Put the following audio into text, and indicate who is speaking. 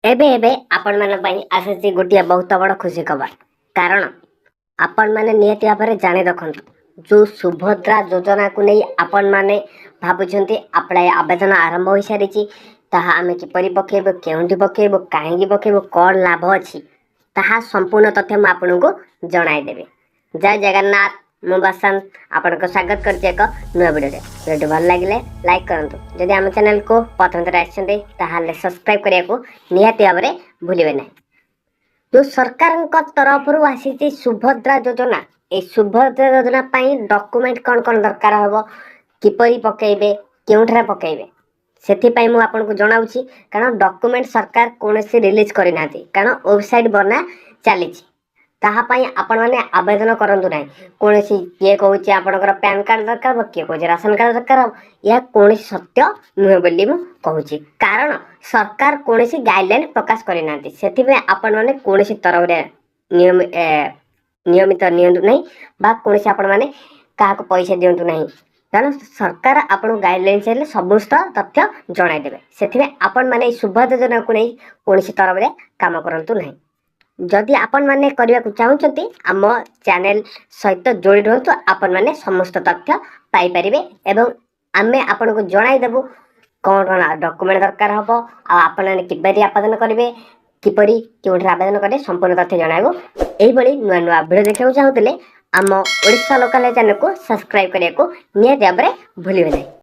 Speaker 1: एबे एबे आपण मन पई आसे गोटिया बहुत बड़ खुशी खबर। कारण आपण माने नियति भाବରେ जाने रखंतु जो सुभद्रा योजना को नहीं आपण माने भाबुछंती अप्लाई आवेदन आरंभ हो सारी ताहा आमे किपरि पकेबो केउंटी पकेबो काहेकी पकेबो कोन लाभ अछि ताहा संपूर्ण तथ्य म आपनको जणाई देबे। जय जगन्नाथ मु बसंत आपनको स्वागत करछि एक नुआ वीडियो भल लागिले लाइक करंतु जदि आम चैनल को प्रथम थर आछन्ते ताहाले सब्सक्राइब करिया को निहाती भाବରେ भूलिबे नै। जो सरकार तरफ आसी सुभद्रा योजना ए सुभद्रा योजना पाई डॉक्यूमेंट कौन कौन दरकार हम किपरि पकेबे केउठरा पकेबे सेथिपाई मु आपनको जणाउछि। कारण डॉक्यूमेंट सरकार कोनोसी रिलीज करि नाथि कारण वेबसाइट बना चली ताहा पाई आपण माने आवेदन करंतु नै। कोनोसी के कहूछि आपनकर पैन कार्ड दरकार के कहूछि राशन कार्ड दरकार या कोनोसी सत्य नुहे बोली मु कहूछि। कारण सरकार कोनोसी गाइडलाइन प्रकाश करि नाथि सेथिबे आपण माने कोनोसी तरह रे नियमित नियंतु नै बा कोनोसी आपण माने काहा को पैसा दियंतु नै। कारण सरकार आपण गाइडलाइन से समस्त तथ्य जणाई देबे सेथिबे आपण माने सुभद्रा योजना को नै कोनोसी तरह रे काम करंतु नै। जदि आपण माने करिया को चाहुचंती आम चैनल सहित जोड़ी रहंतु आपण माने समस्त तथ्य पाई परिबे एवं आमे आपण को जणाई देबो कौन कौन डॉक्यूमेंट दरकार हबो आ आपण माने किपरि आवेदन करिवे किपरि केउठे आवेदन करे संपूर्ण तथ्य जणाइबो। एही बळी नुआ नुआ वीडियो देखियो चाहुतले आम ओडिसा लोकल चैनल को सब्सक्राइब करिया को नियति भाबरे भूलिबे नै।